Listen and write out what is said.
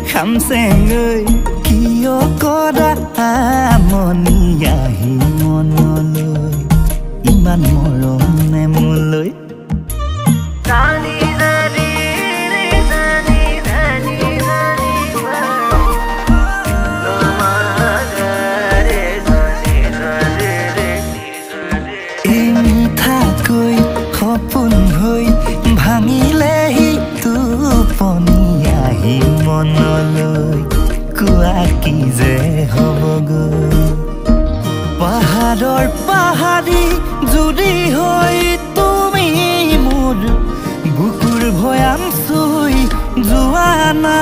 খামচেঙৈ কিয় কৰা আমনি আহি মনলৈ ইমান মৰমনে মোলৈ এই মিঠাকৈ সপোন হৈ ভাঙিলেহি টোপনি আহি মনলৈ কোৱা কি যে হ'বগৈ পাহাৰৰ পাহাৰী জুৰি হৈ তুমি মোৰ বুকুৰ ভৈয়াম চুই যোৱা না